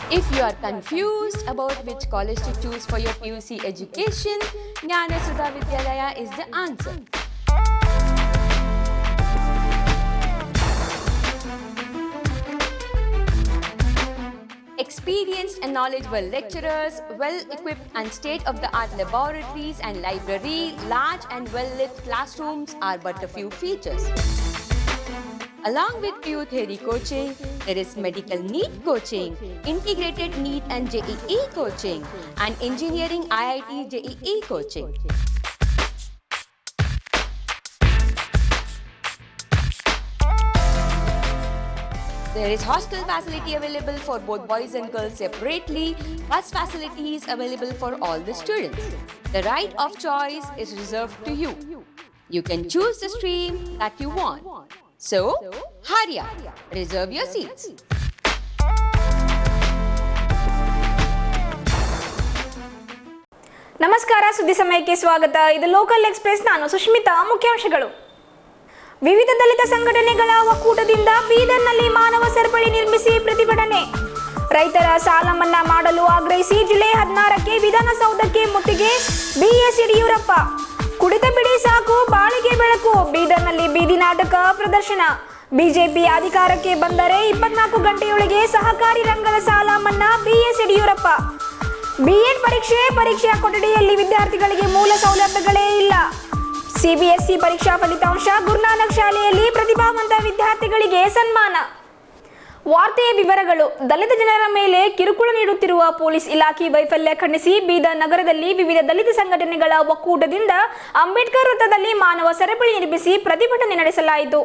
If you are confused about which college to choose for your PUC education, Jnanasudha Vidyalaya is the answer. Experienced and knowledgeable lecturers, well-equipped and state-of-the-art laboratories and library, large and well-lit classrooms are but a few features. Along with PU theory coaching, there is medical NEET coaching, integrated NEET and JEE coaching, and engineering IIT JEE coaching. There is hostel facility available for both boys and girls separately. Bus facilities available for all the students. The right of choice is reserved to you. You can choose the stream that you want. So, hurry up, reserve your seats. ನಮಸ್ಕಾರ, ಸುದ್ದಿ ಸಮಯಕ್ಕೆ ಸ್ವಾಗತ. ಇದು local express. ನಾನು ಸುಷ್ಮಿತಾ. ಮುಖ್ಯಾಂಶಗಳು: ವಿವಿಧ ದಲಿತ ಸಂಘಟನೆಗಳ ಒಕ್ಕೂಟದಿಂದ ಬೀದರ್ನಲ್ಲಿ ಮಾನವ ಸರಪಳಿ ನಿರ್ಮಿಸಿ ಪ್ರತಿಭಟನೆ. ರೈತರ ಸಾಲ ಮನ್ನಾ ಮಾಡಲು ಆಗ್ರಹಿಸಿ ಜುಲೈ 16ಕ್ಕೆ ವಿಧಾನಸೌಧಕ್ಕೆ ಮುತ್ತಿಗೆ. ಬಿಎಸ್ ಯಡಿಯೂರಪ್ಪ. ಕುಡಿತ ಬಿಡಿ ಸಾಕು, ಬಾಳಿಗೆ ಬೆಳಕು. ಬೀದರ್ನಲ್ಲಿ ಬೀದಿ ನಾಟಕ ಪ್ರದರ್ಶನ. ಬಿಜೆಪಿ ಅಧಿಕಾರಕ್ಕೆ ಬಂದರೆ 24 ಗಂಟೆಯೊಳಗೆ ಸಹಕಾರಿ ರಂಗದ ಸಾಲ ಮನ್ನಾ. ಬಿಎಸ್ ಯಡಿಯೂರಪ್ಪ. ಬಿಎಡ್ ಪರೀಕ್ಷೆಯ ಕೊಠಡಿಯಲ್ಲಿ ವಿದ್ಯಾರ್ಥಿಗಳಿಗೆ ಮೂಲ ಸೌಲಭ್ಯಗಳೇ ಇಲ್ಲ. ಸಿಬಿಎಸ್ಇ ಪರೀಕ್ಷಾ ಫಲಿತಾಂಶ. ಗುರುನಾನಕ್ ಶಾಲೆಯಲ್ಲಿ ಪ್ರತಿಭಾವಂತ ವಿದ್ಯಾರ್ಥಿಗಳಿಗೆ ಸನ್ಮಾನ. ವಾರ್ತೆಯ ವಿವರಗಳು. ದಲಿತ ಜನರ ಮೇಲೆ ಕಿರುಕುಳ ನೀಡುತ್ತಿರುವ ಪೊಲೀಸ್ ಇಲಾಖೆ ವೈಫಲ್ಯ ಖಂಡಿಸಿ ಬೀದರ್ ನಗರದಲ್ಲಿ ವಿವಿಧ ದಲಿತ ಸಂಘಟನೆಗಳ ಒಕ್ಕೂಟದಿಂದ ಅಂಬೇಡ್ಕರ್ ವೃತ್ತದಲ್ಲಿ ಮಾನವ ಸರಪಳಿ ನಿರ್ಮಿಸಿ ಪ್ರತಿಭಟನೆ ನಡೆಸಲಾಯಿತು.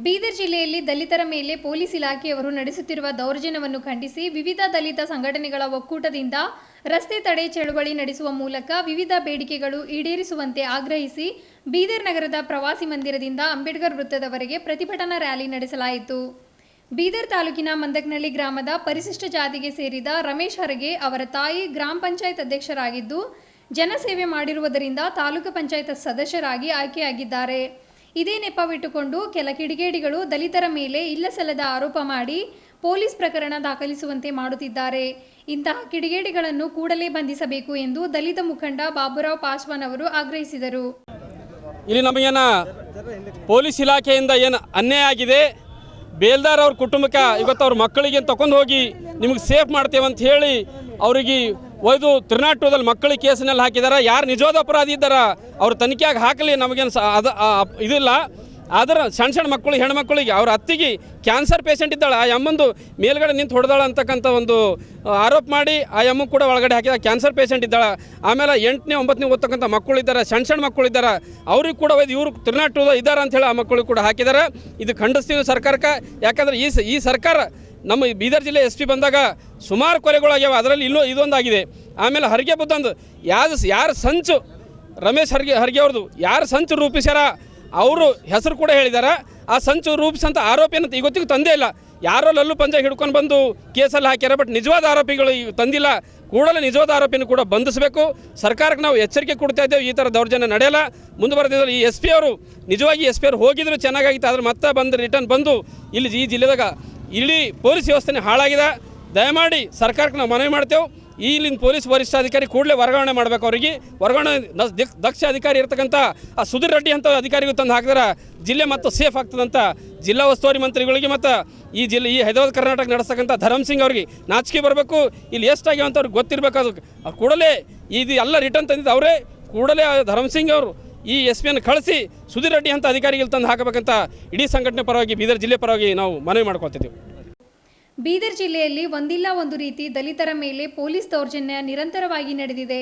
ಬೀದರ್ ಜಿಲ್ಲೆಯಲ್ಲಿ ದಲಿತರ ಮೇಲೆ ಪೊಲೀಸ್ ಇಲಾಖೆಯವರು ನಡೆಸುತ್ತಿರುವ ದೌರ್ಜನ್ಯವನ್ನು ಖಂಡಿಸಿ ವಿವಿಧ ದಲಿತ ಸಂಘಟನೆಗಳ ಒಕ್ಕೂಟದಿಂದ ರಸ್ತೆ ತಡೆ ಚಳವಳಿ ನಡೆಸುವ ಮೂಲಕ ವಿವಿಧ ಬೇಡಿಕೆಗಳು ಈಡೇರಿಸುವಂತೆ ಆಗ್ರಹಿಸಿ ಬೀದರ್ ನಗರದ ಪ್ರವಾಸಿ ಮಂದಿರದಿಂದ ಅಂಬೇಡ್ಕರ್ ವೃತ್ತದವರೆಗೆ ಪ್ರತಿಭಟನಾ ರ್ಯಾಲಿ ನಡೆಸಲಾಯಿತು. ಬೀದರ್ ತಾಲೂಕಿನ ಮಂದಕನಹಳ್ಳಿ ಗ್ರಾಮದ ಪರಿಶಿಷ್ಟ ಜಾತಿಗೆ ಸೇರಿದ ರಮೇಶ್ ಹರಗೆ ಅವರ ತಾಯಿ ಗ್ರಾಮ ಪಂಚಾಯತ್ ಅಧ್ಯಕ್ಷರಾಗಿದ್ದು ಜನಸೇವೆ ಮಾಡಿರುವುದರಿಂದ ತಾಲೂಕು ಪಂಚಾಯತ್ ಸದಸ್ಯರಾಗಿ ಆಯ್ಕೆಯಾಗಿದ್ದಾರೆ. ಇದೇ ನೆಪವಿಟ್ಟುಕೊಂಡು ಕೆಲ ಕಿಡಿಗೇಡಿಗಳು ದಲಿತರ ಮೇಲೆ ಇಲ್ಲಸಲ್ಲದ ಆರೋಪ ಮಾಡಿ ಪೊಲೀಸ್ ಪ್ರಕರಣ ದಾಖಲಿಸುವಂತೆ ಮಾಡುತ್ತಿದ್ದಾರೆ. ಇಂತಹ ಕಿಡಿಗೇಡಿಗಳನ್ನು ಕೂಡಲೇ ಬಂಧಿಸಬೇಕು ಎಂದು ದಲಿತ ಮುಖಂಡ ಬಾಬುರಾವ್ ಪಾಸ್ವಾನ್ ಅವರು ಆಗ್ರಹಿಸಿದರು. ಇಲ್ಲಿ ನಮಗೇನ ಪೊಲೀಸ್ ಇಲಾಖೆಯಿಂದ ಏನು ಅನ್ಯಾಯ ಆಗಿದೆ, ಬೇಲ್ದಾರ್ ಅವ್ರ ಕುಟುಂಬಕ್ಕೆ ಇವತ್ತು ಅವ್ರ ಮಕ್ಕಳಿಗೆ ತಗೊಂಡು ಹೋಗಿ ನಿಮಗೆ ಸೇಫ್ ಮಾಡ್ತೇವೆ ಅಂತ ಹೇಳಿ ಅವರಿಗೆ ಒಯ್ದು ತಿರುನಾಟದಲ್ಲಿ ಮಕ್ಕಳಿಗೆ ಕೇಸಿನಲ್ಲಿ ಹಾಕಿದ್ದಾರೆ. ಯಾರು ನಿಜವಾದ ಅಪರಾಧಿ ಇದ್ದಾರ ಅವ್ರು ತನಿಖೆಯಾಗಿ ಹಾಕಲಿ, ನಮಗೇನು ಇದಿಲ್ಲ. ಆದ್ರೆ ಸಣ್ಣ ಮಕ್ಕಳು ಹೆಣ್ಮಕ್ಳಿಗೆ ಅವ್ರ ಅತ್ತಿಗೆ ಕ್ಯಾನ್ಸರ್ ಪೇಷಂಟ್ ಇದ್ದಾಳೆ, ಆ ಅಮ್ಮಂದು ಮೇಲ್ಗಡೆ ನಿಂತು ಹೊಡೆದಾಳೆ ಅಂತಕ್ಕಂಥ ಒಂದು ಆರೋಪ ಮಾಡಿ ಆ ಅಮ್ಮ ಕೂಡ ಒಳಗಡೆ ಹಾಕಿದ ಕ್ಯಾನ್ಸರ್ ಪೇಷಂಟ್ ಇದ್ದಾಳೆ. ಆಮೇಲೆ 8ನೇ 9ನೇ ಓದ್ತಕ್ಕಂಥ ಮಕ್ಕಳಿದ್ದಾರೆ, ಸಣ್ಣ ಮಕ್ಕಳಿದ್ದಾರೆ, ಅವ್ರಿಗೆ ಕೂಡ ಒಯ್ದು ಇವರು ತಿರುನಾಟದ ಇದ್ದಾರೆ ಅಂಥೇಳಿ ಆ ಮಕ್ಕಳಿಗೆ ಕೂಡ ಹಾಕಿದ್ದಾರೆ. ಇದು ಖಂಡಿಸ್ತೀವಿ ಸರ್ಕಾರಕ್ಕೆ. ಯಾಕಂದರೆ ಈ ಸರ್ಕಾರ ನಮ್ಮ ಬೀದರ್ ಜಿಲ್ಲೆ SP ಬಂದಾಗ ಸುಮಾರು ಕೊಲೆಗಳಾಗ್ಯಾವ, ಅದರಲ್ಲಿ ಇಲ್ಲೂ ಇದೊಂದಾಗಿದೆ. ಆಮೇಲೆ ಹರಿಗೆ ಬುದ್ಧಂದು ಯಾರು ಸಂಚು ರಮೇಶ್ ಹರ್ಗೆ ಅವ್ರದ್ದು ಯಾರು ಸಂಚು ರೂಪಿಸ್ಯಾರ ಅವರು ಹೆಸರು ಕೂಡ ಹೇಳಿದ್ದಾರೆ. ಆ ಸಂಚು ರೂಪಿಸಂಥ ಆರೋಪಿಯನ್ನು ಇವತ್ತಿಗೂ ತಂದೇ ಇಲ್ಲ. ಯಾರೋ ಲಲ್ಲು ಪಂಜ ಹಿಡ್ಕೊಂಡು ಬಂದು ಕೇಸಲ್ಲಿ ಹಾಕ್ಯಾರ, ಬಟ್ ನಿಜವಾದ ಆರೋಪಿಗಳು ತಂದಿಲ್ಲ. ಕೂಡಲೇ ನಿಜವಾದ ಆರೋಪಿಯನ್ನು ಕೂಡ ಬಂಧಿಸಬೇಕು. ಸರ್ಕಾರಕ್ಕೆ ನಾವು ಎಚ್ಚರಿಕೆ ಕೊಡ್ತಾ ಇದ್ದೇವೆ, ಈ ಥರ ದೌರ್ಜನ್ಯ ನಡೆಯಲ್ಲ. ಮುಂದೆ ಬರೆದಿದ್ದಾರೆ. ಈ SP ಅವರು ನಿಜವಾಗಿ SP ಅವರು ಹೋಗಿದ್ರು ಚೆನ್ನಾಗಿತ್ತು, ಆದರೆ ಮತ್ತೆ ಬಂದು ರಿಟರ್ನ್ ಬಂದು ಇಲ್ಲಿ ಈ ಜಿಲ್ಲೆದಾಗ ಇಡೀ ಪೊಲೀಸ್ ವ್ಯವಸ್ಥೆ ಹಾಳಾಗಿದೆ. ದಯಮಾಡಿ ಸರ್ಕಾರಕ್ಕೆ ನಾವು ಮನವಿ ಮಾಡ್ತೇವೆ, ಇಲ್ಲಿನ ಪೊಲೀಸ್ ವರಿಷ್ಠಾಧಿಕಾರಿ ಕೂಡಲೇ ವರ್ಗಾವಣೆ ಮಾಡಬೇಕು. ಅವರಿಗೆ ವರ್ಗಾವಣೆ ದಕ್ಷ ಅಧಿಕಾರಿ ಇರ್ತಕ್ಕಂಥ ಆ ಸುಧೀರ್ ರೆಡ್ಡಿ ಅಂತ ಅಧಿಕಾರಿಗೂ ತಂದು ಹಾಕಿದ್ರೆ ಜಿಲ್ಲೆ ಮತ್ತು ಸೇಫ್ ಆಗ್ತದಂತ ಜಿಲ್ಲಾ ಉಸ್ತುವಾರಿ ಮಂತ್ರಿಗಳಿಗೆ ಮತ್ತು ಈ ಹೈದರಾಬಾದ್ ಕರ್ನಾಟಕ ನಡೆಸ್ತಕ್ಕಂಥ ಧರಮ್ ಸಿಂಗ್ ಅವ್ರಿಗೆ ನಾಚಿಕೆ ಬರಬೇಕು. ಇಲ್ಲಿ ಎಷ್ಟಾಗ್ಯಾವ ಅಂತ ಅವ್ರಿಗೆ ಗೊತ್ತಿರಬೇಕು. ಅದು ಕೂಡಲೇ ಇದು ಎಲ್ಲ ರಿಟರ್ನ್ ತಂದಿದ್ದು ಅವರೇ. ಕೂಡಲೇ ಧರಮ್ ಸಿಂಗ್ ಅವರು ಈ SP ಯನ್ನು ಕಳಿಸಿ ಸುಧೀರ್ ರೆಡ್ಡಿ ಅಂತ ಅಧಿಕಾರಿಗಳು ತಂದು ಹಾಕಬೇಕಂತ ಇಡೀ ಸಂಘಟನೆ ಪರವಾಗಿ ಬೀದರ್ ಜಿಲ್ಲೆ ಪರವಾಗಿ ನಾವು ಮನವಿ ಮಾಡ್ಕೊತಿದ್ದೀವಿ. ಬೀದರ್ ಜಿಲ್ಲೆಯಲ್ಲಿ ಒಂದಿಲ್ಲ ಒಂದು ರೀತಿ ದಲಿತರ ಮೇಲೆ ಪೊಲೀಸ್ ದೌರ್ಜನ್ಯ ನಿರಂತರವಾಗಿ ನಡೆದಿದೆ.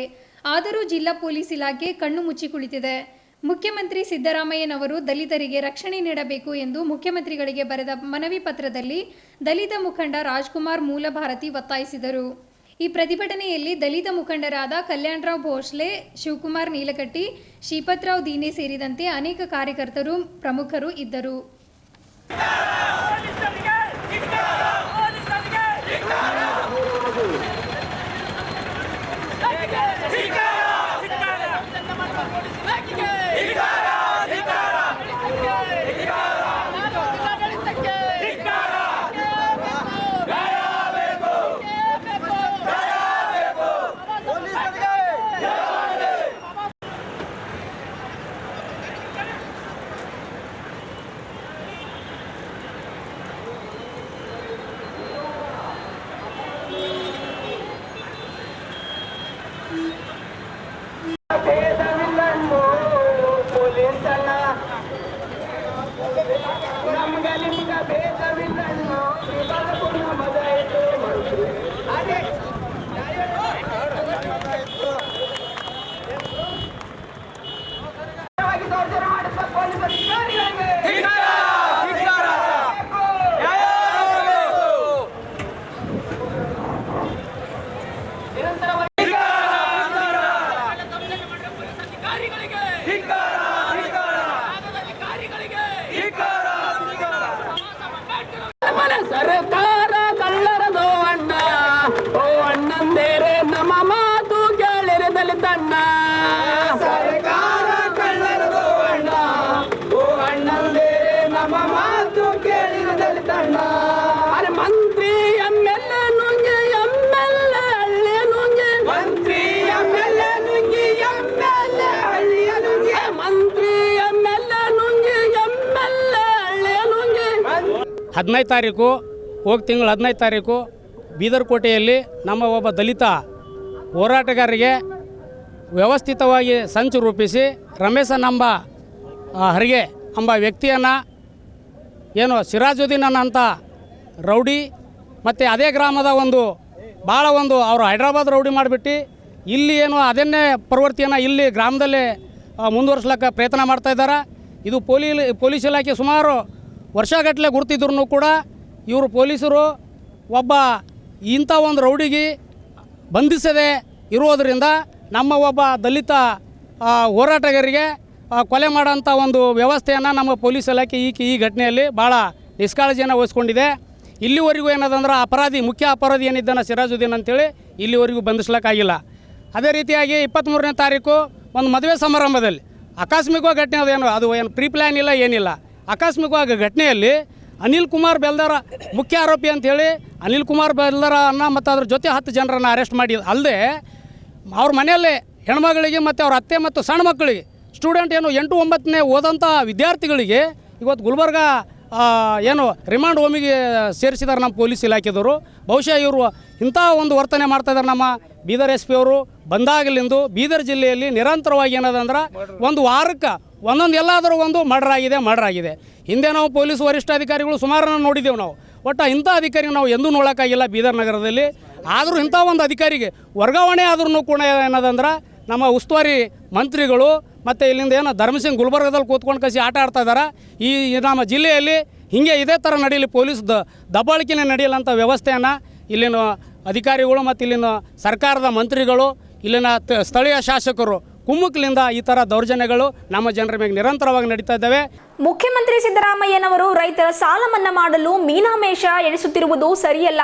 ಆದರೂ ಜಿಲ್ಲಾ ಪೊಲೀಸ್ ಇಲಾಖೆ ಕಣ್ಣು ಮುಚ್ಚಿ ಕುಳಿತಿದೆ. ಮುಖ್ಯಮಂತ್ರಿ ಸಿದ್ದರಾಮಯ್ಯನವರು ದಲಿತರಿಗೆ ರಕ್ಷಣೆ ನೀಡಬೇಕು ಎಂದು ಮುಖ್ಯಮಂತ್ರಿಗಳಿಗೆ ಬರೆದ ಮನವಿ ಪತ್ರದಲ್ಲಿ ದಲಿತ ಮುಖಂಡ ರಾಜ್ಕುಮಾರ್ ಮೂಲಭಾರತಿ ಒತ್ತಾಯಿಸಿದರು. ಈ ಪ್ರತಿಭಟನೆಯಲ್ಲಿ ದಲಿತ ಮುಖಂಡರಾದ ಕಲ್ಯಾಣರಾವ್ ಭೋಸ್ಲೆ, ಶಿವಕುಮಾರ್ ನೀಲಕಟ್ಟಿ, ಶ್ರೀಪತ್ರಾವ್ ದೀನೆ ಸೇರಿದಂತೆ ಅನೇಕ ಕಾರ್ಯಕರ್ತರು ಪ್ರಮುಖರು ಇದ್ದರು. 15 ತಾರೀಕು ಹೋಗಿ ತಿಂಗಳು 15 ತಾರೀಕು ಬೀದರ್ ಕೋಟೆಯಲ್ಲಿ ನಮ್ಮ ಒಬ್ಬ ದಲಿತ ಹೋರಾಟಗಾರರಿಗೆ ವ್ಯವಸ್ಥಿತವಾಗಿ ಸಂಚು ರೂಪಿಸಿ ರಮೇಶನಂಬ ಹರಿಗೆ ಎಂಬ ವ್ಯಕ್ತಿಯನ್ನು ಏನು ಸಿರಾಜುದ್ದೀನ್ ಅನ್ನೋಂಥ ರೌಡಿ ಮತ್ತು ಅದೇ ಗ್ರಾಮದ ಭಾಳ ಅವರು ಹೈದ್ರಾಬಾದ್ ರೌಡಿ ಮಾಡಿಬಿಟ್ಟು ಇಲ್ಲಿ ಏನು ಅದನ್ನೇ ಪ್ರವೃತ್ತಿಯನ್ನು ಇಲ್ಲಿ ಗ್ರಾಮದಲ್ಲೇ ಮುಂದುವರ್ಸ್ಲಿಕ್ಕೆ ಪ್ರಯತ್ನ ಮಾಡ್ತಾಯಿದ್ದಾರೆ. ಇದು ಪೊಲೀಸ್ ಇಲಾಖೆ ಸುಮಾರು ವರ್ಷಗಟ್ಟಲೆ ಗುರುತಿದ್ರು ಕೂಡ ಇವರು ಪೊಲೀಸರು ಒಬ್ಬ ಇಂಥ ಒಂದು ರೌಡಿಗೆ ಬಂಧಿಸದೆ ಇರೋದರಿಂದ ನಮ್ಮ ಒಬ್ಬ ದಲಿತ ಹೋರಾಟಗಾರರಿಗೆ ಕೊಲೆ ಮಾಡೋಂಥ ಒಂದು ವ್ಯವಸ್ಥೆಯನ್ನು ನಮ್ಮ ಪೊಲೀಸ್ ಇಲಾಖೆ ಈ ಘಟನೆಯಲ್ಲಿ ಭಾಳ ನಿಷ್ಕಾಳಜಿಯನ್ನು ವಹಿಸ್ಕೊಂಡಿದೆ. ಇಲ್ಲಿವರೆಗೂ ಏನದಂದ್ರೆ ಮುಖ್ಯ ಅಪರಾಧಿ ಏನಿದ್ದಾನೆ ಸಿರಾಜುದ್ದೀನ್ ಅಂತೇಳಿ ಇಲ್ಲಿವರೆಗೂ ಬಂಧಿಸ್ಲಿಕ್ಕಾಗಿಲ್ಲ. ಅದೇ ರೀತಿಯಾಗಿ 23ನೇ ತಾರೀಕು ಒಂದು ಮದುವೆ ಸಮಾರಂಭದಲ್ಲಿ ಆಕಸ್ಮಿಕವಾಗಿ ಘಟನೆ ಅದು ಏನು ಪ್ರೀ ಪ್ಲ್ಯಾನ್ ಇಲ್ಲ ಏನಿಲ್ಲ. ಆಕಸ್ಮಿಕವಾಗಿ ಘಟನೆಯಲ್ಲಿ ಅನಿಲ್ ಕುಮಾರ್ ಬೆಲ್ದಾರ ಮುಖ್ಯ ಆರೋಪಿ ಅಂಥೇಳಿ ಅನಿಲ್ ಕುಮಾರ್ ಬೆಲ್ದಾರನ್ನು ಮತ್ತು ಅದ್ರ ಜೊತೆ 10 ಜನರನ್ನು ಅರೆಸ್ಟ್ ಮಾಡಿ ಅಲ್ಲದೆ ಅವ್ರ ಮನೆಯಲ್ಲೇ ಹೆಣ್ಮಗಳಿಗೆ ಮತ್ತು ಅವ್ರ ಅತ್ತೆ ಮತ್ತು ಸಣ್ಣ ಮಕ್ಕಳಿಗೆ ಸ್ಟೂಡೆಂಟ್ ಏನು 8, 9ನೇ ಓದಂಥ ವಿದ್ಯಾರ್ಥಿಗಳಿಗೆ ಇವತ್ತು ಗುಲ್ಬರ್ಗ ಏನು ರಿಮಾಂಡ್ ಹೋಮಿಗೆ ಸೇರಿಸಿದ್ದಾರೆ ನಮ್ಮ ಪೊಲೀಸ್ ಇಲಾಖೆದವರು. ಬಹುಶಃ ಇವರು ಇಂಥ ಒಂದು ವರ್ತನೆ ಮಾಡ್ತಾಯಿದ್ದಾರೆ. ನಮ್ಮ ಬೀದರ್ SP ಅವರು ಬಂದಾಗಲಿಂದು ಬೀದರ್ ಜಿಲ್ಲೆಯಲ್ಲಿ ನಿರಂತರವಾಗಿ ಏನದಂದ್ರೆ ಒಂದು ವಾರಕ್ಕೆ ಎಲ್ಲಾದರೂ ಮರ್ಡರ್ ಆಗಿದೆ. ಹಿಂದೆ ನಾವು ಪೊಲೀಸ್ ವರಿಷ್ಠಾಧಿಕಾರಿಗಳು ಸುಮಾರನ್ನು ನೋಡಿದ್ದೇವೆ ನಾವು. ಒಟ್ಟು ಇಂಥ ಅಧಿಕಾರಿ ನಾವು ಎಂದೂ ನೋಡೋಕ್ಕಾಗಿಲ್ಲ ಬೀದರ್ ನಗರದಲ್ಲಿ. ಆದರೂ ಇಂಥ ಒಂದು ಅಧಿಕಾರಿಗೆ ವರ್ಗಾವಣೆ ಆದ್ರೂ ಕೂಡ ಏನದಂದ್ರೆ ನಮ್ಮ ಉಸ್ತುವಾರಿ ಮಂತ್ರಿಗಳು ಮತ್ತು ಇಲ್ಲಿಂದ ಏನು ಧರ್ಮಸಿಂಗ್ ಗುಲ್ಬರ್ಗದಲ್ಲಿ ಕೂತ್ಕೊಂಡು ಕಸಿ ಆಟ ಆಡ್ತಾ ಇದ್ದಾರೆ. ಈ ನಮ್ಮ ಜಿಲ್ಲೆಯಲ್ಲಿ ಹೀಗೆ ಇದೇ ಥರ ನಡೆಯಲಿ, ಪೊಲೀಸ್ ದಬ್ಬಾಳಿಕೆನೇ ನಡೆಯಲ್ಲ ಅಂತ ವ್ಯವಸ್ಥೆಯನ್ನು ಇಲ್ಲಿನ ಅಧಿಕಾರಿಗಳು ಮತ್ತು ಇಲ್ಲಿನ ಸರ್ಕಾರದ ಮಂತ್ರಿಗಳು, ಇಲ್ಲಿನ ಸ್ಥಳೀಯ ಶಾಸಕರು ಕುಮ್ಮುಕ್ಲಿಂದ ಈ ಥರ ದೌರ್ಜನ್ಯಗಳು ನಮ್ಮ ಜನರ ಮೇಲೆ ನಿರಂತರವಾಗಿ ನಡೀತಾ ಇದ್ದಾವೆ. ಮುಖ್ಯಮಂತ್ರಿ ಸಿದ್ದರಾಮಯ್ಯನವರು ರೈತರ ಸಾಲ ಮನ್ನಾ ಮಾಡಲು ಮೀನಾಮೇಷ ಎಣಿಸುತ್ತಿರುವುದು ಸರಿಯಲ್ಲ.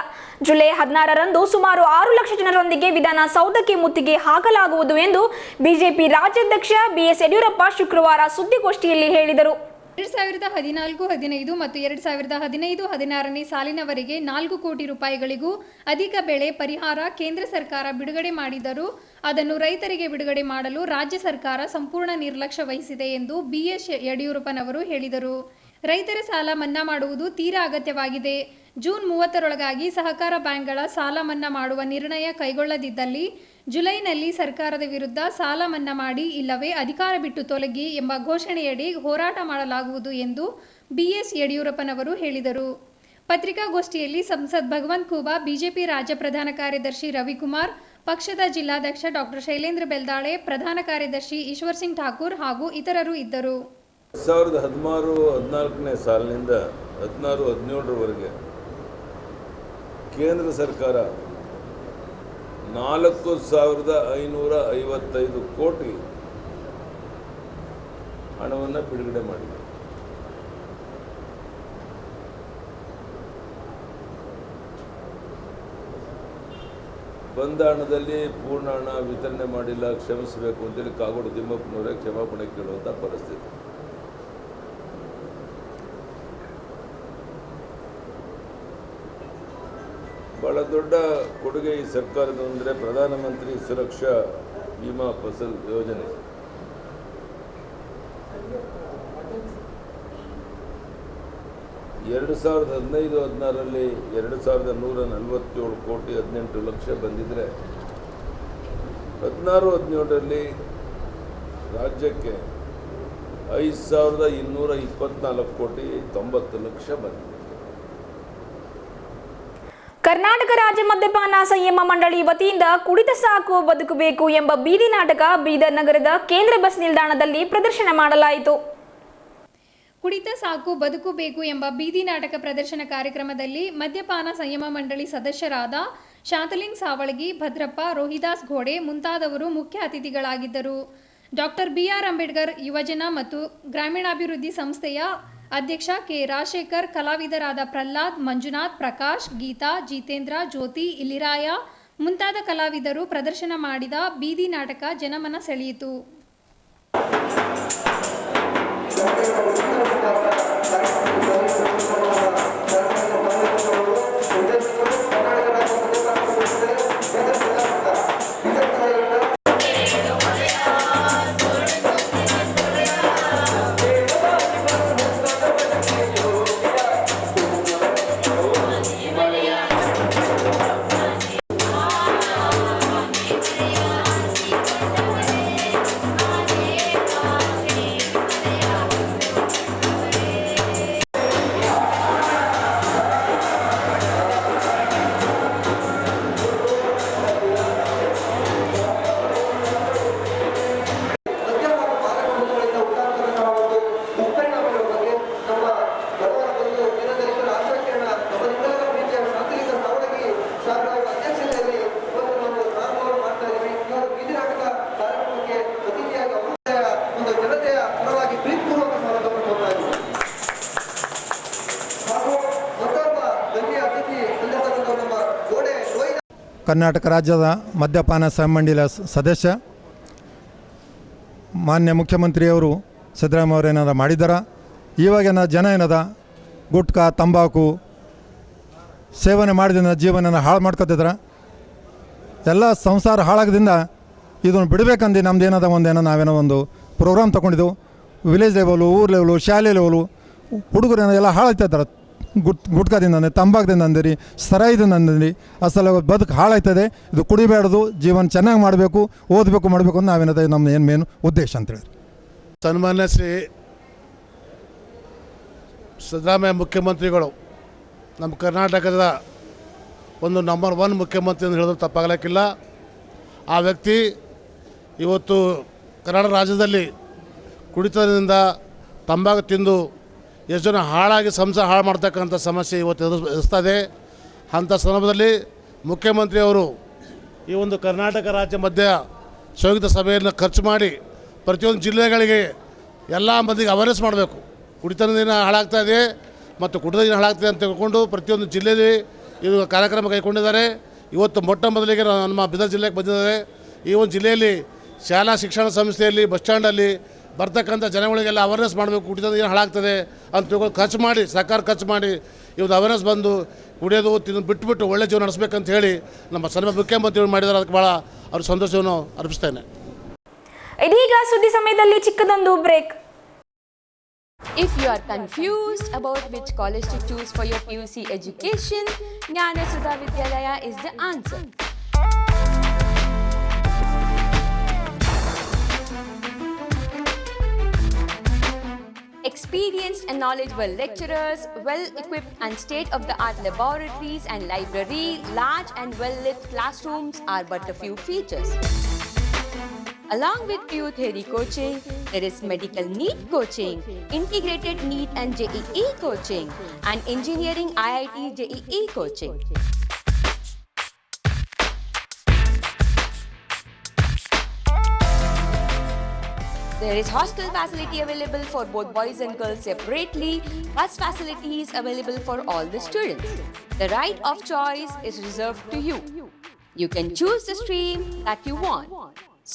ಜುಲೈ 16ರಂದು ಸುಮಾರು 6 ಲಕ್ಷ ಜನರೊಂದಿಗೆ ವಿಧಾನಸೌಧಕ್ಕೆ ಮುತ್ತಿಗೆ ಹಾಕಲಾಗುವುದು ಎಂದು ಬಿಜೆಪಿ ರಾಜ್ಯಾಧ್ಯಕ್ಷ BS ಯಡಿಯೂರಪ್ಪ ಶುಕ್ರವಾರ ಸುದ್ದಿಗೋಷ್ಠಿಯಲ್ಲಿ ಹೇಳಿದರು. 2014-15 ಮತ್ತು 2015-16ನೇ ಸಾಲಿನವರೆಗೆ 4 ಕೋಟಿ ರೂಪಾಯಿಗಳಿಗೂ ಅಧಿಕ ಬೆಳೆ ಪರಿಹಾರ ಕೇಂದ್ರ ಸರ್ಕಾರ ಬಿಡುಗಡೆ ಮಾಡಿದರೂ ಅದನ್ನು ರೈತರಿಗೆ ಬಿಡುಗಡೆ ಮಾಡಲು ರಾಜ್ಯ ಸರ್ಕಾರ ಸಂಪೂರ್ಣ ನಿರ್ಲಕ್ಷ್ಯ ವಹಿಸಿದೆ ಎಂದು BS ಯಡಿಯೂರಪ್ಪನವರು ಹೇಳಿದರು. ರೈತರ ಸಾಲ ಮನ್ನಾ ಮಾಡುವುದು ತೀರಾ ಅಗತ್ಯವಾಗಿದೆ. ಜೂನ್ 30ರೊಳಗಾಗಿ ಸಹಕಾರ ಬ್ಯಾಂಕ್ಗಳ ಸಾಲ ಮನ್ನಾ ಮಾಡುವ ನಿರ್ಣಯ ಕೈಗೊಳ್ಳದಿದ್ದಲ್ಲಿ ಜುಲೈನಲ್ಲಿ ಸರ್ಕಾರದ ವಿರುದ್ಧ ಸಾಲ ಮನ್ನಾ ಮಾಡಿ ಇಲ್ಲವೇ ಅಧಿಕಾರ ಬಿಟ್ಟು ತೊಲಗಿ ಎಂಬ ಘೋಷಣೆಯಡಿ ಹೋರಾಟ ಮಾಡಲಾಗುವುದು ಎಂದು BS ಯಡಿಯೂರಪ್ಪನವರು ಹೇಳಿದರು. ಪತ್ರಿಕಾಗೋಷ್ಠಿಯಲ್ಲಿ ಸಂಸದ್ ಭಗವಂತ್ ಖೂಬಾ, ಬಿಜೆಪಿ ರಾಜ್ಯ ಪ್ರಧಾನ ಕಾರ್ಯದರ್ಶಿ ರವಿಕುಮಾರ್, ಪಕ್ಷದ ಜಿಲ್ಲಾಧ್ಯಕ್ಷ ಡಾಕ್ಟರ್ ಶೈಲೇಂದ್ರ ಬೆಲ್ದಾಳೆ, ಪ್ರಧಾನ ಕಾರ್ಯದರ್ಶಿ ಈಶ್ವರ್ ಸಿಂಗ್ ಠಾಕೂರ್ ಹಾಗೂ ಇತರರು ಇದ್ದರು. 2013-14ನೇ ಸಾಲಿನಿಂದ 16-17ರವರೆಗೆ ಕೇಂದ್ರ ಸರ್ಕಾರ 4,555 ಕೋಟಿ ಹಣವನ್ನು ಬಿಡುಗಡೆ ಮಾಡಿದೆ. ಬಂದ ಹಣದಲ್ಲಿ ಪೂರ್ಣ ಹಣ ವಿತರಣೆ ಮಾಡಿಲ್ಲ, ಕ್ಷಮಿಸಬೇಕು ಅಂತೇಳಿ ಕಾಗೋಡು ತಿಮ್ಮಪ್ಪನವರೇ ಕ್ಷಮಾಪಣೆ ಕೇಳುವಂಥ ಪರಿಸ್ಥಿತಿ. ಭಾಳ ದೊಡ್ಡ ಕೊಡುಗೆ ಈ ಸರ್ಕಾರದ ಅಂದರೆ ಪ್ರಧಾನಮಂತ್ರಿ ಸುರಕ್ಷಾ ವಿಮಾ ಫಸಲ್ ಯೋಜನೆ. ಎರಡು 2015-16ರಲ್ಲಿ 2,147 ಕೋಟಿ 18 ಲಕ್ಷ ಬಂದಿದ್ದರೆ 16-17ರಲ್ಲಿ ರಾಜ್ಯಕ್ಕೆ 5,224 ಕೋಟಿ 90 ಲಕ್ಷ ಬಂದಿದೆ. ಕರ್ನಾಟಕ ರಾಜ್ಯ ಮದ್ಯಪಾನ ಸಂಯಮ ಮಂಡಳಿ ವತಿಯಿಂದ ಕುಡಿತ ಸಾಕು ಬದುಕಬೇಕು ಎಂಬ ಬೀದಿ ನಾಟಕ ಬೀದರ್ ನಗರದ ಕೇಂದ್ರ ಬಸ್ ನಿಲ್ದಾಣದಲ್ಲಿ ಪ್ರದರ್ಶನ ಮಾಡಲಾಯಿತು. ಕುಡಿತ ಸಾಕು ಬದುಕಬೇಕು ಎಂಬ ಬೀದಿ ನಾಟಕ ಪ್ರದರ್ಶನ ಕಾರ್ಯಕ್ರಮದಲ್ಲಿ ಮದ್ಯಪಾನ ಸಂಯಮ ಮಂಡಳಿ ಸದಸ್ಯರಾದ ಶಾಂತಲಿಂಗ್ ಸಾವಳಗಿ, ಭದ್ರಪ್ಪ, ರೋಹಿದಾಸ್ ಘೋಡೆ ಮುಂತಾದವರು ಮುಖ್ಯ ಅತಿಥಿಗಳಾಗಿದ್ದರು. ಡಾಕ್ಟರ್ BR ಅಂಬೇಡ್ಕರ್ ಯುವಜನ ಮತ್ತು ಗ್ರಾಮೀಣಾಭಿವೃದ್ಧಿ ಸಂಸ್ಥೆಯ ಅಧ್ಯಕ್ಷ ಕೆ ರಾಜಶೇಖರ್, ಕಲಾವಿದರಾದ ಪ್ರಹ್ಲಾದ್, ಮಂಜುನಾಥ್, ಪ್ರಕಾಶ್, ಗೀತಾ, ಜಿತೇಂದ್ರ, ಜ್ಯೋತಿ, ಇಲಿರಾಯ ಮುಂತಾದ ಕಲಾವಿದರು ಪ್ರದರ್ಶನ ಮಾಡಿದ ಬೀದಿ ನಾಟಕ ಜನಮನ ಸೆಳೆಯಿತು. ಕರ್ನಾಟಕ ರಾಜ್ಯದ ಮದ್ಯಪಾನ ಸಂಬಂಧಿಲ ಸದಸ್ಯ. ಮಾನ್ಯ ಮುಖ್ಯಮಂತ್ರಿಯವರು ಸಿದ್ದರಾಮಯ್ಯ ಅವರು ಏನಾರ ಮಾಡಿದಾರ. ಇವಾಗಿನ ಜನ ಏನದ ಗುಟ್ಕಾ ತಂಬಾಕು ಸೇವನೆ ಮಾಡಿದ ಜೀವನ ಹಾಳು ಮಾಡ್ಕೊತಿದ್ರ. ಎಲ್ಲ ಸಂಸಾರ ಹಾಳಾಗದಿಂದ ಇದನ್ನು ಬಿಡಬೇಕಂದು ನಮ್ದು ಏನದ ಒಂದೇನೋ ನಾವೇನೋ ಒಂದು ಪ್ರೋಗ್ರಾಮ್ ತೊಗೊಂಡಿದ್ದೆವು. ವಿಲೇಜ್ ಲೆವೆಲು, ಊರು ಲೆವೆಲು, ಶಾಲೆ ಲೆವೆಲು ಹುಡುಗರು ಎಲ್ಲ ಹಾಳಾಗ್ತಿದ್ದಾರೆ. ಗುಟ್ಕಾದಿಂದ ಅಂದರೆ ತಂಬಾಕದಿಂದ ಅಂದಿರಿ, ಸರಾಯದಿಂದ ಅಂದಿರಿ, ಅಸಲ ಬದುಕು ಹಾಳಾಯ್ತದೆ. ಇದು ಕುಡಿಬೇಡದು, ಜೀವನ ಚೆನ್ನಾಗಿ ಮಾಡಬೇಕು, ಓದಬೇಕು ಮಾಡಬೇಕು ಅಂತ ನಾವೇನದ ನಮ್ಮ ಏನು ಮೇನು ಉದ್ದೇಶ ಅಂತೇಳಿ. ಸನ್ಮಾನ್ಯ ಶ್ರೀ ಸಿದ್ದರಾಮಯ್ಯ ಮುಖ್ಯಮಂತ್ರಿಗಳು ನಮ್ಮ ಕರ್ನಾಟಕದ ಒಂದು ನಂಬರ್ 1 ಮುಖ್ಯಮಂತ್ರಿ ಅಂತ ಹೇಳಿದ್ರು ತಪ್ಪಾಗಲಿಕ್ಕಿಲ್ಲ. ಆ ವ್ಯಕ್ತಿ ಇವತ್ತು ಕರ್ನಾಟಕ ರಾಜ್ಯದಲ್ಲಿ ಕುಡಿತದಿಂದ ತಂಬಾಕು ತಿಂದು ಎಷ್ಟು ಜನ ಹಾಳಾಗಿ ಸಂಸಾರ ಹಾಳು ಮಾಡ್ತಕ್ಕಂಥ ಸಮಸ್ಯೆ ಇವತ್ತು ಎದುರಿಸ್ತದೆ. ಅಂಥ ಸಂದರ್ಭದಲ್ಲಿ ಮುಖ್ಯಮಂತ್ರಿಯವರು ಈ ಒಂದು ಕರ್ನಾಟಕ ರಾಜ್ಯ ಮಧ್ಯ ಸಂಯುಕ್ತ ಸಭೆಯನ್ನು ಖರ್ಚು ಮಾಡಿ ಪ್ರತಿಯೊಂದು ಜಿಲ್ಲೆಗಳಿಗೆ ಎಲ್ಲ ಮಂದಿಗೆ ಅವೇರ್ನೆಸ್ ಮಾಡಬೇಕು. ಕುಡಿತನದಿಂದ ಹಾಳಾಗ್ತಾ ಇದೆ ಮತ್ತು ಕುಡಿತದಿಂದ ಹಾಳಾಗ್ತದೆ ಅಂತ ತಿಳ್ಕೊಂಡು ಪ್ರತಿಯೊಂದು ಜಿಲ್ಲೆಯಲ್ಲಿ ಇದು ಕಾರ್ಯಕ್ರಮ ಕೈಗೊಂಡಿದ್ದಾರೆ. ಇವತ್ತು ಮೊಟ್ಟ ಮೊದಲಿಗೆ ನಮ್ಮ ಬೀದರ್ ಜಿಲ್ಲೆಗೆ ಬಂದಿದ್ದಾರೆ. ಈ ಒಂದು ಜಿಲ್ಲೆಯಲ್ಲಿ ಶಾಲಾ ಶಿಕ್ಷಣ ಸಂಸ್ಥೆಯಲ್ಲಿ, ಬಸ್ ಸ್ಟ್ಯಾಂಡಲ್ಲಿ ಬರ್ತಕ್ಕಂಥ ಜನಗಳಿಗೆಲ್ಲ ಅವೇರ್ನೆಸ್ ಮಾಡಬೇಕು. ಕುಡಿತದಿಂದ ಹಾಳಾಗ್ತದೆ ಅಂತ ತಿಳ್ಕೊಂಡು ಖರ್ಚು ಮಾಡಿ, ಸರ್ಕಾರ ಖರ್ಚು ಮಾಡಿ ಇವತ್ತು ಅವೇರ್ನೆಸ್ ಬಂದು ಕುಡಿಯೋದು ತಿನ್ನೋದು ಬಿಟ್ಟುಬಿಟ್ಟು ಒಳ್ಳೆ ಜೀವನ ನಡೆಸಬೇಕಂತ ಹೇಳಿ ನಮ್ಮ ಸನ್ಮಾನ್ಯ ಮುಖ್ಯಮಂತ್ರಿಗಳು ಮಾಡಿದ್ದಾರೆ. ಅದಕ್ಕೆ ಭಾಳ ಅವ್ರ ಸಂತೋಷವನ್ನು ಅರ್ಪಿಸ್ತೇನೆ. ಇದೀಗ ಸುದ್ದಿ ಸಮಯದಲ್ಲಿ ಚಿಕ್ಕದೊಂದು break. If you are confused about which college to choose for your PUC education, Jnana Sudha Vidyalaya is the answer. Experienced and knowledgeable lecturers, well-equipped and state-of-the-art laboratories and library, large and well-lit classrooms are but a few features. Along with pure theory coaching, there is medical NEET coaching, integrated NEET and JEE coaching, and engineering IIT JEE coaching. There is hostel facility available for both boys and girls separately. Bus facilities available for all the students. The right of choice is reserved to you. You can choose the stream that you want.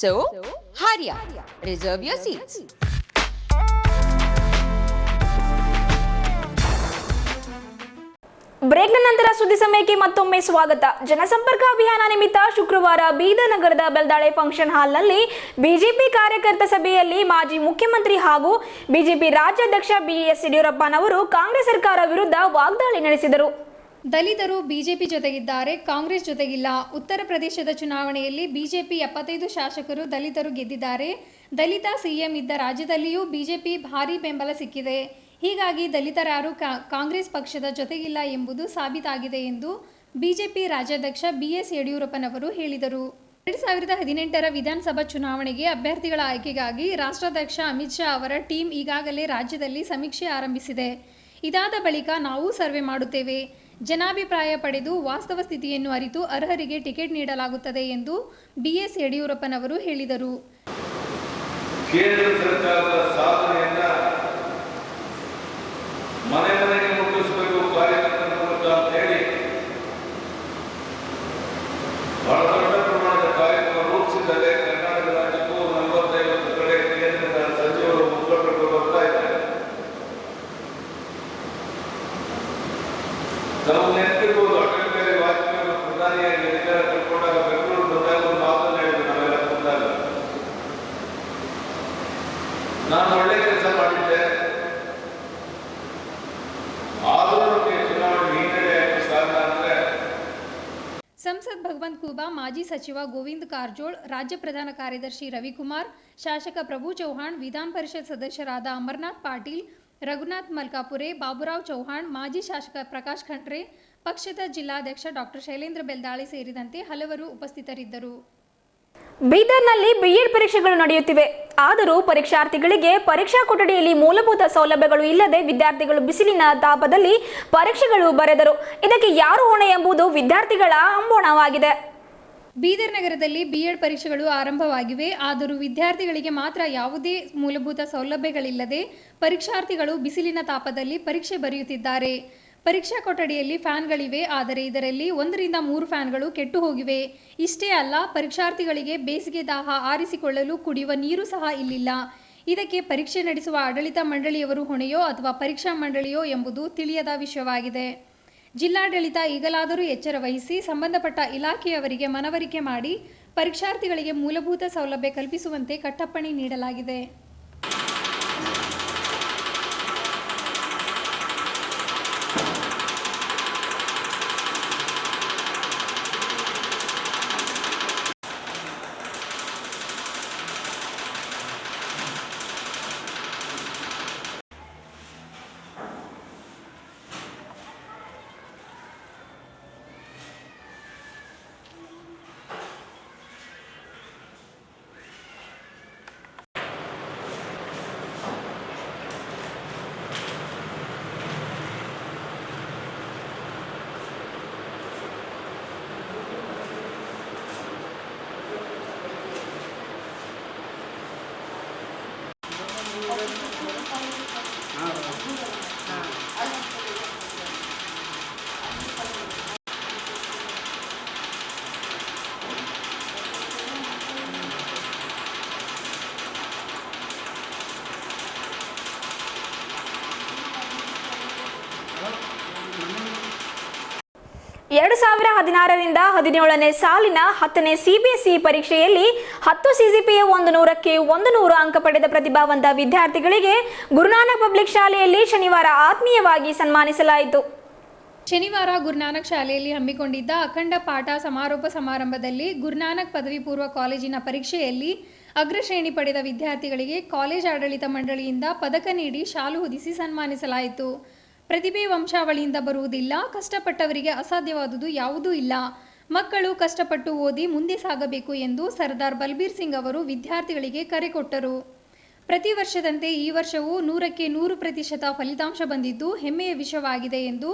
So, hurry up, reserve your seats. ಬ್ರೇಕ್ನ ನಂತರ ಸುದ್ದಿ ಸಮಯಕ್ಕೆ ಮತ್ತೊಮ್ಮೆ ಸ್ವಾಗತ. ಜನಸಂಪರ್ಕ ಅಭಿಯಾನ ನಿಮಿತ್ತ ಶುಕ್ರವಾರ ಬೀದರ್ ನಗರದ ಬೆಲ್ದಾಳೆ ಫಂಕ್ಷನ್ ಹಾಲ್ನಲ್ಲಿ ಬಿಜೆಪಿ ಕಾರ್ಯಕರ್ತ ಸಭೆಯಲ್ಲಿ ಮಾಜಿ ಮುಖ್ಯಮಂತ್ರಿ ಹಾಗೂ ಬಿಜೆಪಿ ರಾಜ್ಯಾಧ್ಯಕ್ಷ ಬಿಎಸ್ ಯಡಿಯೂರಪ್ಪನವರು ಕಾಂಗ್ರೆಸ್ ಸರ್ಕಾರ ವಿರುದ್ಧ ವಾಗ್ದಾಳಿ ನಡೆಸಿದರು. ದಲಿತರು ಬಿಜೆಪಿ ಜೊತೆಗಿದ್ದಾರೆ, ಕಾಂಗ್ರೆಸ್ ಜೊತೆಗಿಲ್ಲ. ಉತ್ತರ ಪ್ರದೇಶದ ಚುನಾವಣೆಯಲ್ಲಿ ಬಿಜೆಪಿ 75 ಶಾಸಕರು ದಲಿತರು ಗೆದ್ದಿದ್ದಾರೆ. ದಲಿತ ಸಿಎಂ ಇದ್ದ ರಾಜ್ಯದಲ್ಲಿಯೂ ಬಿಜೆಪಿ ಭಾರೀ ಬೆಂಬಲ ಸಿಕ್ಕಿದೆ. ಹೀಗಾಗಿ ದಲಿತರಾರು ಕಾಂಗ್ರೆಸ್ ಪಕ್ಷದ ಜೊತೆಗಿಲ್ಲ ಎಂಬುದು ಸಾಬೀತಾಗಿದೆ ಎಂದು ಬಿಜೆಪಿ ರಾಜ್ಯಾಧ್ಯಕ್ಷ ಬಿಎಸ್ ಯಡಿಯೂರಪ್ಪನವರು ಹೇಳಿದರು. 2018ರ ವಿಧಾನಸಭಾ ಚುನಾವಣೆಗೆ ಅಭ್ಯರ್ಥಿಗಳ ಆಯ್ಕೆಗಾಗಿ ರಾಷ್ಟ್ರಾಧ್ಯಕ್ಷ ಅಮಿತ್ ಶಾ ಅವರ ಟೀಮ್ ಈಗಾಗಲೇ ರಾಜ್ಯದಲ್ಲಿ ಸಮೀಕ್ಷೆ ಆರಂಭಿಸಿದೆ. ಇದಾದ ಬಳಿಕ ನಾವು ಸರ್ವೆ ಮಾಡುತ್ತೇವೆ. ಜನಾಭಿಪ್ರಾಯ ಪಡೆದು ವಾಸ್ತವ ಸ್ಥಿತಿಯನ್ನು ಅರಿತು ಅರ್ಹರಿಗೆ ಟಿಕೆಟ್ ನೀಡಲಾಗುತ್ತದೆ ಎಂದು ಬಿಎಸ್ ಯಡಿಯೂರಪ್ಪನವರು ಹೇಳಿದರು. ಕೇಂದ್ರ ಸರ್ಕಾರದ ಸಾಧನೆಯನ್ನ ಮನೆ ಮನೆಗೆ ಮುಟ್ಟಿಸಬೇಕು ಕಾರ್ಯಕರ್ತರ ಮೂಲಕ ಅಂತ ಹೇಳಿ ಬಹಳ ದೊಡ್ಡ ಪ್ರಮಾಣದ ಕಾರ್ಯಕ್ರಮ ರೂಪಿಸಿದ್ದಾರೆ. ಕರ್ನಾಟಕ ರಾಜ್ಯಕ್ಕೂ 40-50 ಕಡೆ ಕೇಂದ್ರದ ಸಚಿವರು ಮುಖಂಡರು ಬರ್ತಾ ಇದ್ದಾರೆ. ನಾವು ನೆನಪಿರ್ಬೋದು, ಅಟಲ್ ಬಿಹಾರಿ ವಾಜಪೇಯಿ ಅವರು ಪ್ರಧಾನಿಯಾಗಿ ಅಧಿಕಾರ ಕಳ್ಕೊಂಡಾಗ ಬೆಂಗಳೂರು ಬಂದಾಗ ಒಂದು ಮಾತನ್ನು ಹೇಳಿದ್ರು. ನಾವೆಲ್ಲ ಬಂದಾಗ ನಾನು ಒಳ್ಳೆ ಕೆಲಸ ಮಾಡಿದ್ದೆ, ಸಂಸದ್ ಭಗವಂತ್ ಖೂಬಾ, ಮಾಜಿ ಸಚಿವ ಗೋವಿಂದ ಕಾರಜೋಳ್, ರಾಜ್ಯ ಪ್ರಧಾನ ಕಾರ್ಯದರ್ಶಿ ರವಿಕುಮಾರ್, ಶಾಸಕ ಪ್ರಭು ಚೌಹಾಣ್, ವಿಧಾನ ಪರಿಷತ್ ಸದಸ್ಯರಾದ ಅಮರನಾಥ್ ಪಾಟೀಲ್, ರಘುನಾಥ್ ಮಲ್ಕಾಪುರೆ, ಬಾಬುರಾವ್ ಚೌಹಾಣ್, ಮಾಜಿ ಶಾಸಕ ಪ್ರಕಾಶ್ ಖಂಡ್ರೆ, ಪಕ್ಷದ ಜಿಲ್ಲಾಧ್ಯಕ್ಷ ಡಾಕ್ಟರ್ ಶೈಲೇಂದ್ರ ಬೆಲ್ದಾಳೆ ಸೇರಿದಂತೆ ಹಲವರು ಉಪಸ್ಥಿತರಿದ್ದರು. ಬೀದರ್ನಲ್ಲಿ ಬಿಎಡ್ ಪರೀಕ್ಷೆಗಳು ನಡೆಯುತ್ತಿವೆ. ಆದರೂ ಪರೀಕ್ಷಾರ್ಥಿಗಳಿಗೆ ಪರೀಕ್ಷಾ ಕೊಠಡಿಯಲ್ಲಿ ಮೂಲಭೂತ ಸೌಲಭ್ಯಗಳು ಇಲ್ಲದೆ ವಿದ್ಯಾರ್ಥಿಗಳು ಬಿಸಿಲಿನ ತಾಪದಲ್ಲಿ ಪರೀಕ್ಷೆಗಳು ಬರೆದರು. ಇದಕ್ಕೆ ಯಾರು ಹೊಣೆ ಎಂಬುದು ವಿದ್ಯಾರ್ಥಿಗಳ ಅಂಬೋಣವಾಗಿದೆ. ಬೀದರ್ ನಗರದಲ್ಲಿ ಬಿಎಡ್ ಪರೀಕ್ಷೆಗಳು ಆರಂಭವಾಗಿವೆ. ಆದರೂ ವಿದ್ಯಾರ್ಥಿಗಳಿಗೆ ಮಾತ್ರ ಯಾವುದೇ ಮೂಲಭೂತ ಸೌಲಭ್ಯಗಳಿಲ್ಲದೆ ಪರೀಕ್ಷಾರ್ಥಿಗಳು ಬಿಸಿಲಿನ ತಾಪದಲ್ಲಿ ಪರೀಕ್ಷೆ ಬರೆಯುತ್ತಿದ್ದಾರೆ. ಪರೀಕ್ಷಾ ಕೊಠಡಿಯಲ್ಲಿ ಫ್ಯಾನ್ಗಳಿವೆ, ಆದರೆ ಇದರಲ್ಲಿ 1ರಿಂದ 3 ಫ್ಯಾನ್ಗಳು ಕೆಟ್ಟು ಹೋಗಿವೆ. ಇಷ್ಟೇ ಅಲ್ಲ, ಪರೀಕ್ಷಾರ್ಥಿಗಳಿಗೆ ಬೇಸಿಗೆ ದಾಹ ಆರಿಸಿಕೊಳ್ಳಲು ಕುಡಿಯುವ ನೀರು ಸಹ ಇಲ್ಲಿಲ್ಲ. ಇದಕ್ಕೆ ಪರೀಕ್ಷೆ ನಡೆಸುವ ಆಡಳಿತ ಮಂಡಳಿಯವರು ಹೊಣೆಯೋ ಅಥವಾ ಪರೀಕ್ಷಾ ಮಂಡಳಿಯೋ ಎಂಬುದು ತಿಳಿಯದ ವಿಷಯವಾಗಿದೆ. ಜಿಲ್ಲಾಡಳಿತ ಈಗಲಾದರೂ ಎಚ್ಚರ ವಹಿಸಿ ಸಂಬಂಧಪಟ್ಟ ಇಲಾಖೆಯವರಿಗೆ ಮನವರಿಕೆ ಮಾಡಿ ಪರೀಕ್ಷಾರ್ಥಿಗಳಿಗೆ ಮೂಲಭೂತ ಸೌಲಭ್ಯ ಕಲ್ಪಿಸುವಂತೆ ಕಟ್ಟಪ್ಪಣೆ ನೀಡಲಾಗಿದೆ. ಎರಡು 2016ರಿಂದ 17ನೇ ಸಾಲಿನ 10ನೇ CBSE ಪರೀಕ್ಷೆಯಲ್ಲಿ 10 CGPA 100ಕ್ಕೆ 100 ಅಂಕ ಪಡೆದ ಪ್ರತಿಭಾವಂತ ವಿದ್ಯಾರ್ಥಿಗಳಿಗೆ ಗುರುನಾನಕ್ ಪಬ್ಲಿಕ್ ಶಾಲೆಯಲ್ಲಿ ಶನಿವಾರ ಆತ್ಮೀಯವಾಗಿ ಸನ್ಮಾನಿಸಲಾಯಿತು. ಶನಿವಾರ ಗುರುನಾನಕ್ ಶಾಲೆಯಲ್ಲಿ ಹಮ್ಮಿಕೊಂಡಿದ್ದ ಅಖಂಡ ಪಾಠ ಸಮಾರೋಪ ಸಮಾರಂಭದಲ್ಲಿ ಗುರುನಾನಕ್ ಪದವಿ ಪೂರ್ವ ಕಾಲೇಜಿನ ಪರೀಕ್ಷೆಯಲ್ಲಿ ಅಗ್ರಶ್ರೇಣಿ ಪಡೆದ ವಿದ್ಯಾರ್ಥಿಗಳಿಗೆ ಕಾಲೇಜ್ ಆಡಳಿತ ಮಂಡಳಿಯಿಂದ ಪದಕ ನೀಡಿ ಶಾಲು ಹೊದಿಸಿ ಸನ್ಮಾನಿಸಲಾಯಿತು. ಪ್ರತಿಭೆ ವಂಶಾವಳಿಯಿಂದ ಬರುವುದಿಲ್ಲ, ಕಷ್ಟಪಟ್ಟವರಿಗೆ ಅಸಾಧ್ಯವಾದುದು ಯಾವುದೂ ಇಲ್ಲ, ಮಕ್ಕಳು ಕಷ್ಟಪಟ್ಟು ಓದಿ ಮುಂದೆ ಸಾಗಬೇಕು ಎಂದು ಸರ್ದಾರ್ ಬಲ್ಬೀರ್ ಸಿಂಗ್ ಅವರು ವಿದ್ಯಾರ್ಥಿಗಳಿಗೆ ಕರೆ ಕೊಟ್ಟರು. ಪ್ರತಿ ವರ್ಷದಂತೆ ಈ ವರ್ಷವೂ 100ಕ್ಕೆ 100% ಫಲಿತಾಂಶ ಬಂದಿದ್ದು ಹೆಮ್ಮೆಯ ವಿಷಯವಾಗಿದೆ ಎಂದು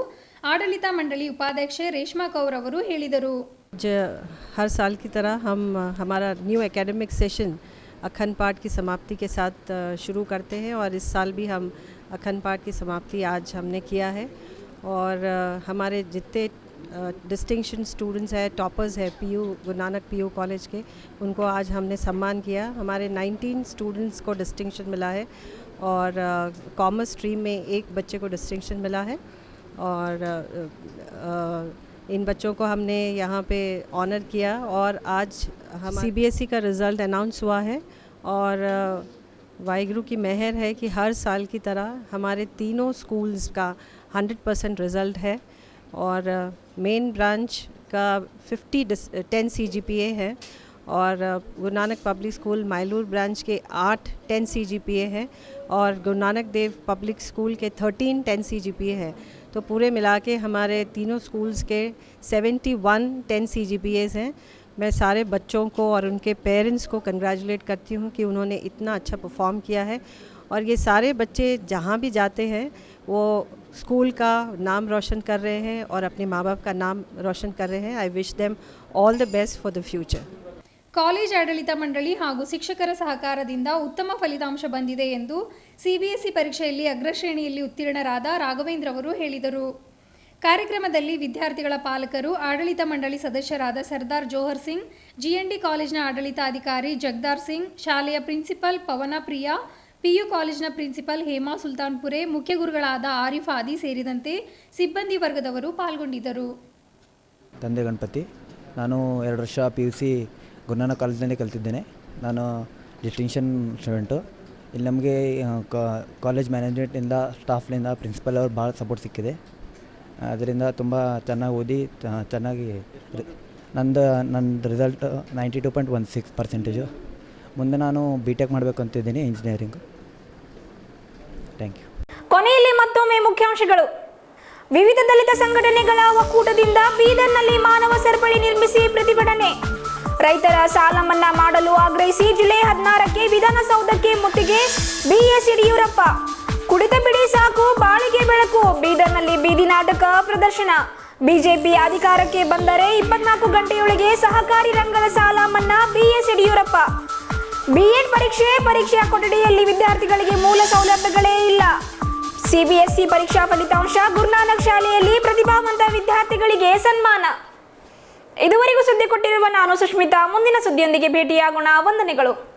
ಆಡಳಿತ ಮಂಡಳಿ ಉಪಾಧ್ಯಕ್ಷೆ ರೇಷ್ಮಾ ಕೌರ್ ಅವರು ಹೇಳಿದರು. हर साल की तरह हम हमारा न्यू एकेडमिक सेशन अखंड पाठ की समाप्ति के साथ शुरू करते हैं और इस साल भी हम अखंड पाठ की समाप्ति आज हमने किया है और हमारे जितने डिस्टिंक्शन स्टूडेंट्स हैं, टॉपर्स हैं गुरु नानक PU कॉलेज के, उनको आज हमने सम्मान किया. हमारे 19 स्टूडेंट्स को डिस्टिंक्शन मिला है और कॉमर्स स्ट्रीम में एक बच्चे को डिस्टिंक्शन मिला है और इन बच्चों को हमने यहाँ पे ऑनर किया और आज हम CBSE का रिज़ल्ट अनाउंस हुआ है और वाहिगुरु की मेहर है कि हर साल की तरह हमारे तीनों स्कूल्स का 100% रिज़ल्ट है और मेन ब्रांच का 10 CGPA है और Guru Nanak public school मायलूर branch के 10 CGPA है और गुरु नानक देव पब्लिक स्कूल के 13 10 CGPA है. तो पूरे मिला के हमारे तीनों स्कूल्स के 71 10 CGPAs हैं. मैं सारे बच्चों को और उनके पेरेंट्स को कंग्रेचुलेट करती हूँ कि उन्होंने इतना अच्छा परफॉर्म किया है और ये सारे बच्चे जहाँ भी जाते हैं वो स्कूल का नाम रोशन कर रहे हैं और अपने माँ बाप का नाम रोशन कर रहे हैं. I wish them all the best for the future. College ಆಡಳಿತ ಮಂಡಳಿ ಹಾಗೂ ಶಿಕ್ಷಕರ ಸಹಕಾರದಿಂದ ಉತ್ತಮ ಫಲಿತಾಂಶ ಬಂದಿದೆ ಎಂದು CBSE ಪರೀಕ್ಷೆಯಲ್ಲಿ ಅಗ್ರಶ್ರೇಣಿಯಲ್ಲಿ ಉತ್ತೀರ್ಣರಾದ ರಾಘವೇಂದ್ರ ಅವರು ಹೇಳಿದರು. ಕಾರ್ಯಕ್ರಮದಲ್ಲಿ ವಿದ್ಯಾರ್ಥಿಗಳ ಪಾಲಕರು, ಆಡಳಿತ ಮಂಡಳಿ ಸದಸ್ಯರಾದ ಸರ್ದಾರ್ ಜೋಹರ್ ಸಿಂಗ್, GND ಕಾಲೇಜಿನ ಆಡಳಿತಾಧಿಕಾರಿ ಜಗದಾರ್ ಸಿಂಗ್, ಶಾಲೆಯ ಪ್ರಿನ್ಸಿಪಲ್ ಪವನ ಪ್ರಿಯಾ, PU ಕಾಲೇಜಿನ ಪ್ರಿನ್ಸಿಪಲ್ ಹೇಮಾ ಸುಲ್ತಾನ್ಪುರೆ, ಮುಖ್ಯ ಗುರುಗಳಾದ ಆರಿಫ್ ಆದಿ ಸೇರಿದಂತೆ ಸಿಬ್ಬಂದಿ ವರ್ಗದವರು ಪಾಲ್ಗೊಂಡಿದ್ದರು. ತಂದೆ ಗಣಪತಿ. ನಾನು 2 ವರ್ಷ PUC ಗುರುನಾನಕ್ ಕಾಲೇಜಿನಲ್ಲಿ ಕಲಿತಿದ್ದೇನೆ. ನಾನು ಡಿಸ್ಟಿಂಕ್ಷನ್ ಸ್ಟೂಡೆಂಟು. ಇಲ್ಲಿ ನಮಗೆ ಕಾಲೇಜ್ ಮ್ಯಾನೇಜ್ಮೆಂಟಿಂದ, ಸ್ಟಾಫ್ನಿಂದ, ಪ್ರಿನ್ಸಿಪಲ್ ಅವರು ಭಾಳ ಸಪೋರ್ಟ್ ಸಿಕ್ಕಿದೆ. ಅದರಿಂದ ತುಂಬ ಚೆನ್ನಾಗಿ ಓದಿ ಚೆನ್ನಾಗಿ ನನ್ನ ರಿಸಲ್ಟ್ 92.16%. ಮುಂದೆ ನಾನು BTech ಮಾಡಬೇಕು ಅಂತಿದ್ದೀನಿ, ಇಂಜಿನಿಯರಿಂಗು. Thank you. ಕೊನೆಯಲ್ಲಿ ಮತ್ತೊಮ್ಮೆ ಮುಖ್ಯಾಂಶಗಳು. ವಿವಿಧ ದಲಿತ ಸಂಘಟನೆಗಳ ಒಕ್ಕೂಟದಿಂದ ಬೀದರ್ನಲ್ಲಿ ಮಾನವ ಸರಪಳಿ ನಿರ್ಮಿಸಿ ಪ್ರತಿಭಟನೆ. ರೈತರ ಸಾಲ ಮನ್ನಾ ಮಾಡಲು ಆಗ್ರಹಿಸಿ ಜುಲೈ 16ಕ್ಕೆ ವಿಧಾನಸೌಧಕ್ಕೆ ಮುತ್ತಿಗೆ. BS ಯಡಿಯೂರಪ್ಪ. ಕುಡಿತ ಬಿಡಿ ಸಾಕು, ಬಾಳಿಗೆ ಬೆಳಕು, ಬೀದರ್ನಲ್ಲಿ ಬೀದಿ ನಾಟಕ ಪ್ರದರ್ಶನ. ಬಿಜೆಪಿ ಅಧಿಕಾರಕ್ಕೆ ಬಂದರೆ 24 ಗಂಟೆಯೊಳಗೆ ಸಹಕಾರಿ ರಂಗದ ಸಾಲ ಮನ್ನಾ. BS ಯಡಿಯೂರಪ್ಪ. B.Ed ಪರೀಕ್ಷೆಯ ಕೊಠಡಿಯಲ್ಲಿ ವಿದ್ಯಾರ್ಥಿಗಳಿಗೆ ಮೂಲ ಸೌಲಭ್ಯಗಳೇ ಇಲ್ಲ. ಸಿಬಿಎಸ್ಇ ಪರೀಕ್ಷಾ ಫಲಿತಾಂಶ ಗುರುನಾನಕ್ ಶಾಲೆಯಲ್ಲಿ ಪ್ರತಿಭಾವಂತ ವಿದ್ಯಾರ್ಥಿಗಳಿಗೆ ಸನ್ಮಾನ. ಇದುವರೆಗೂ ಸುದ್ದಿ ಕೊಟ್ಟಿರುವ ನಾನು ಸುಷ್ಮಿತಾ. ಮುಂದಿನ ಸುದ್ದಿಯೊಂದಿಗೆ ಭೇಟಿಯಾಗೋಣ. ವಂದನೆಗಳು.